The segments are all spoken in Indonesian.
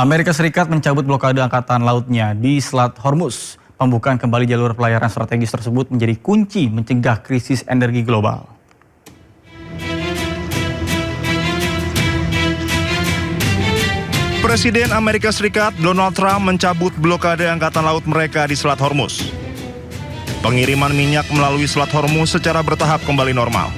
Amerika Serikat mencabut blokade angkatan lautnya di Selat Hormuz. Pembukaan kembali jalur pelayaran strategis tersebut menjadi kunci mencegah krisis energi global. Presiden Amerika Serikat Donald Trump mencabut blokade angkatan laut mereka di Selat Hormuz. Pengiriman minyak melalui Selat Hormuz secara bertahap kembali normal.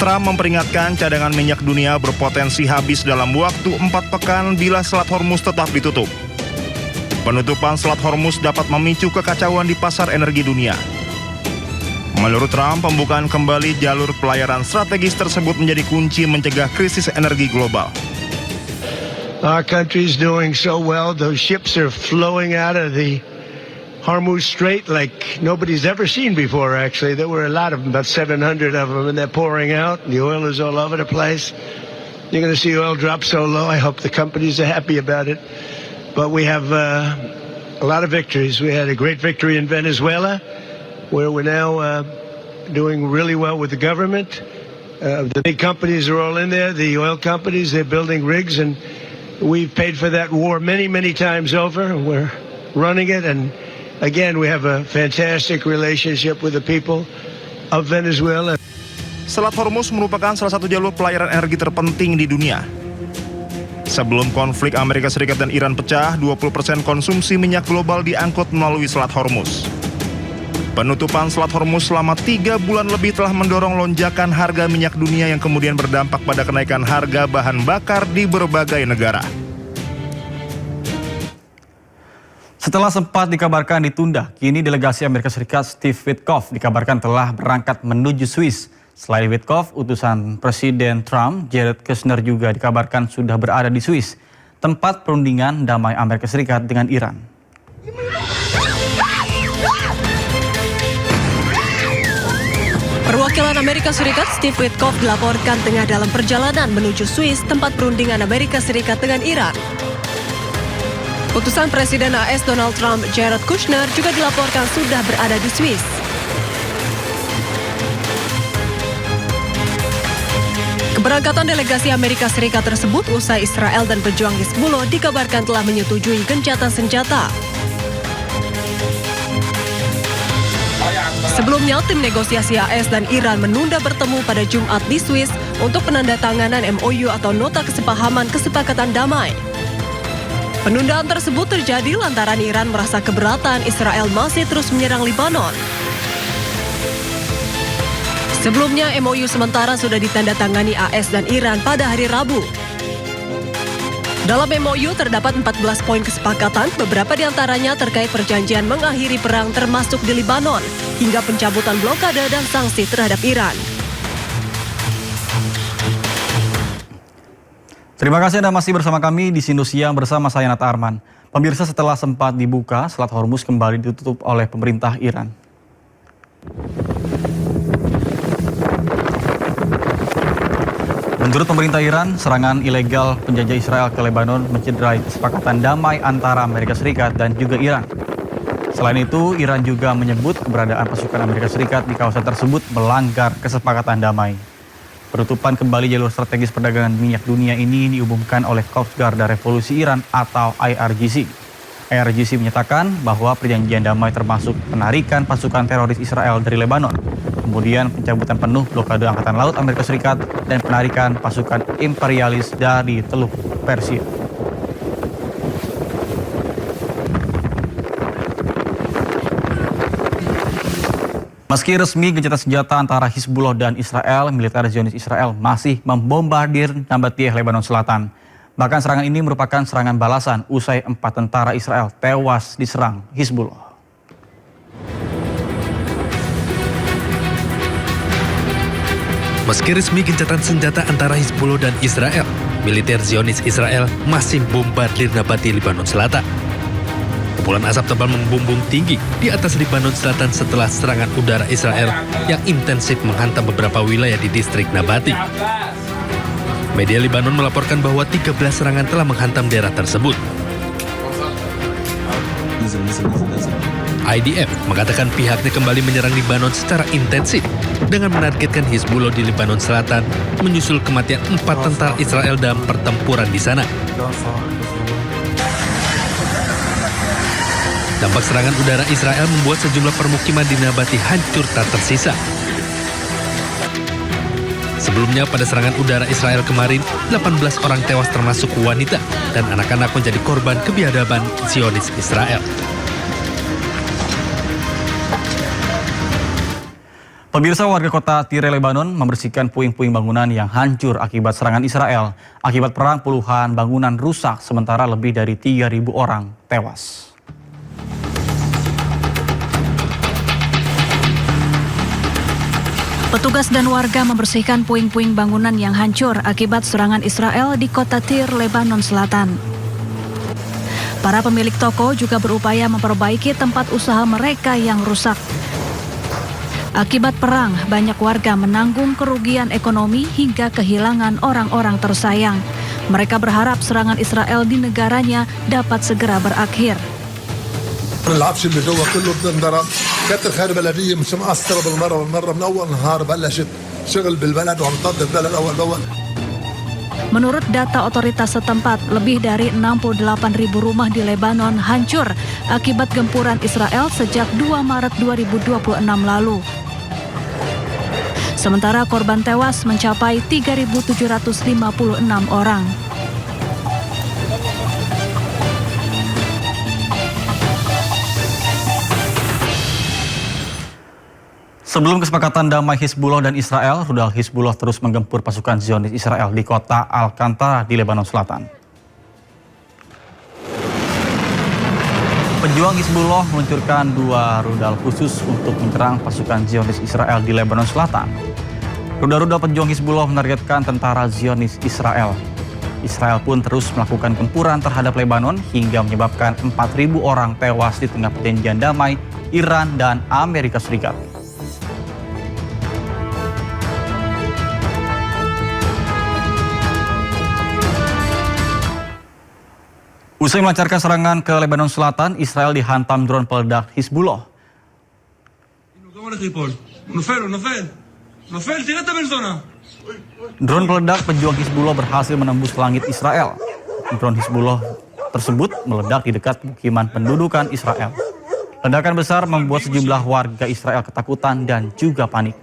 Trump memperingatkan cadangan minyak dunia berpotensi habis dalam waktu 4 pekan bila Selat Hormuz tetap ditutup. Penutupan Selat Hormuz dapat memicu kekacauan di pasar energi dunia. Menurut Trump, pembukaan kembali jalur pelayaran strategis tersebut menjadi kunci mencegah krisis energi global. Our country's doing so well. Those ships are flowing out of the Hormuz Strait like nobody's ever seen before, actually. There were a lot of them, about 700 of them, and they're pouring out, and the oil is all over the place. You're going to see oil drop so low. I hope the companies are happy about it. But we have a lot of victories. We had a great victory in Venezuela, where we're now doing really well with the government. The big companies are all in there, the oil companies, they're building rigs, and we've paid for that war many, many times over, and we're running it, and again, we have a fantastic relationship with the people of Venezuela. Selat Hormuz merupakan salah satu jalur pelayaran energi terpenting di dunia. Sebelum konflik Amerika Serikat dan Iran pecah, 20% konsumsi minyak global diangkut melalui Selat Hormuz. Penutupan Selat Hormuz selama 3 bulan lebih telah mendorong lonjakan harga minyak dunia yang kemudian berdampak pada kenaikan harga bahan bakar di berbagai negara. Setelah sempat dikabarkan ditunda, kini delegasi Amerika Serikat Steve Witkoff dikabarkan telah berangkat menuju Swiss. Selain Witkoff, utusan Presiden Trump, Jared Kushner juga dikabarkan sudah berada di Swiss, tempat perundingan damai Amerika Serikat dengan Iran. Perwakilan Amerika Serikat Steve Witkoff dilaporkan tengah dalam perjalanan menuju Swiss, tempat perundingan Amerika Serikat dengan Iran. Utusan Presiden AS Donald Trump, Jared Kushner juga dilaporkan sudah berada di Swiss. Keberangkatan delegasi Amerika Serikat tersebut usai Israel dan pejuang Hizbullah dikabarkan telah menyetujui gencatan senjata. Sebelumnya, tim negosiasi AS dan Iran menunda bertemu pada Jumat di Swiss untuk penandatanganan MOU atau Nota Kesepahaman Kesepakatan Damai. Penundaan tersebut terjadi lantaran Iran merasa keberatan Israel masih terus menyerang Lebanon. Sebelumnya, MOU sementara sudah ditandatangani AS dan Iran pada hari Rabu. Dalam MOU terdapat 14 poin kesepakatan, beberapa di antaranya terkait perjanjian mengakhiri perang termasuk di Lebanon, hingga pencabutan blokade dan sanksi terhadap Iran. Terima kasih Anda masih bersama kami di Sindo Siang bersama saya Nata Arman. Pemirsa, setelah sempat dibuka, Selat Hormuz kembali ditutup oleh pemerintah Iran. Menurut pemerintah Iran, serangan ilegal penjajah Israel ke Lebanon mencederai kesepakatan damai antara Amerika Serikat dan juga Iran. Selain itu, Iran juga menyebut keberadaan pasukan Amerika Serikat di kawasan tersebut melanggar kesepakatan damai. Penutupan kembali jalur strategis perdagangan minyak dunia ini diumumkan oleh Korps Garda Revolusi Iran atau IRGC. IRGC menyatakan bahwa perjanjian damai termasuk penarikan pasukan teroris Israel dari Lebanon, kemudian pencabutan penuh blokade Angkatan Laut Amerika Serikat, dan penarikan pasukan imperialis dari Teluk Persia. Meski resmi gencatan senjata antara Hizbullah dan Israel, militer Zionis Israel masih membombardir Nabatiyah, Lebanon Selatan. Bahkan serangan ini merupakan serangan balasan usai 4 tentara Israel tewas diserang Hizbullah. Meski resmi gencatan senjata antara Hizbullah dan Israel, militer Zionis Israel masih bombardir Nabatiyah, Lebanon Selatan. Kepulan asap tebal membumbung tinggi di atas Lebanon Selatan setelah serangan udara Israel yang intensif menghantam beberapa wilayah di distrik Nabatiyah. Media Lebanon melaporkan bahwa 13 serangan telah menghantam daerah tersebut. IDF mengatakan pihaknya kembali menyerang Lebanon secara intensif dengan menargetkan Hizbullah di Lebanon Selatan menyusul kematian 4 tentara Israel dalam pertempuran di sana. Dampak serangan udara Israel membuat sejumlah permukiman di Nabati hancur tak tersisa. Sebelumnya pada serangan udara Israel kemarin, 18 orang tewas termasuk wanita dan anak-anak menjadi korban kebiadaban Zionis Israel. Pemirsa, warga kota Tire, Lebanon membersihkan puing-puing bangunan yang hancur akibat serangan Israel. Akibat perang, puluhan bangunan rusak, sementara lebih dari 3.000 orang tewas. Petugas dan warga membersihkan puing-puing bangunan yang hancur akibat serangan Israel di kota Tyre, Lebanon Selatan. Para pemilik toko juga berupaya memperbaiki tempat usaha mereka yang rusak. Akibat perang, banyak warga menanggung kerugian ekonomi hingga kehilangan orang-orang tersayang. Mereka berharap serangan Israel di negaranya dapat segera berakhir. العفش اللي جوا كله بتنضرب كانت الخير بلديه مش مقصره بالمره من اول نهار بلشت شغل بالبلد وعم تنظف البلد اول باول. Menurut data otoritas setempat, lebih dari 68.000 rumah di Lebanon hancur akibat gempuran Israel sejak 2 Maret 2026 lalu. Sementara korban tewas mencapai 3.756 orang. Sebelum kesepakatan damai Hizbullah dan Israel, rudal Hizbullah terus menggempur pasukan Zionis Israel di kota Al-Qantara di Lebanon Selatan. Pejuang Hizbullah meluncurkan 2 rudal khusus untuk menyerang pasukan Zionis Israel di Lebanon Selatan. Rudal-rudal pejuang Hizbullah menargetkan tentara Zionis Israel. Israel pun terus melakukan gempuran terhadap Lebanon hingga menyebabkan 4.000 orang tewas di tengah perjanjian damai Iran dan Amerika Serikat. Usai melancarkan serangan ke Lebanon Selatan, Israel dihantam drone peledak Hizbullah. Drone peledak pejuang Hizbullah berhasil menembus langit Israel. Drone Hizbullah tersebut meledak di dekat pemukiman pendudukan Israel. Ledakan besar membuat sejumlah warga Israel ketakutan dan juga panik.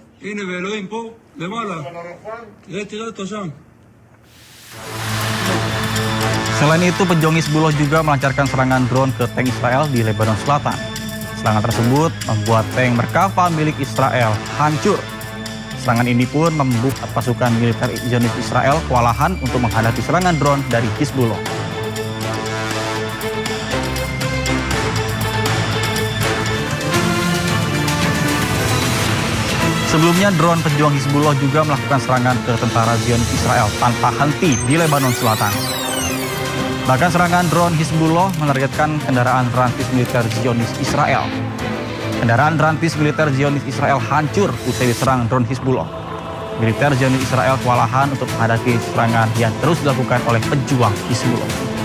Selain itu, pejuang Hizbullah juga melancarkan serangan drone ke tank Israel di Lebanon Selatan. Serangan tersebut membuat tank Merkava milik Israel hancur. Serangan ini pun membuat pasukan militer Zionis Israel kewalahan untuk menghadapi serangan drone dari Hizbullah. Sebelumnya, drone pejuang Hizbullah juga melakukan serangan ke tentara Zionis Israel tanpa henti di Lebanon Selatan. Bahkan serangan drone Hizbullah menargetkan kendaraan rantis militer Zionis Israel. Kendaraan rantis militer Zionis Israel hancur usai diserang drone Hizbullah. Militer Zionis Israel kewalahan untuk menghadapi serangan yang terus dilakukan oleh pejuang Hizbullah.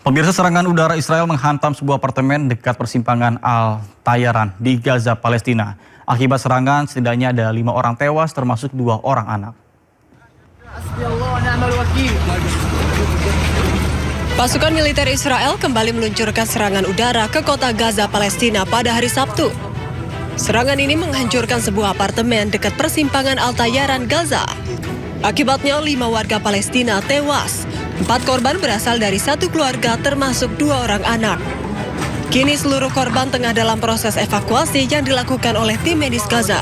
Pemirsa, serangan udara Israel menghantam sebuah apartemen dekat persimpangan Al-Tayaran di Gaza, Palestina. Akibat serangan, setidaknya ada 5 orang tewas termasuk 2 orang anak. Pasukan militer Israel kembali meluncurkan serangan udara ke kota Gaza, Palestina pada hari Sabtu. Serangan ini menghancurkan sebuah apartemen dekat persimpangan Al-Tayaran, Gaza. Akibatnya 5 warga Palestina tewas. 4 korban berasal dari 1 keluarga termasuk 2 orang anak. Kini seluruh korban tengah dalam proses evakuasi yang dilakukan oleh tim medis Gaza.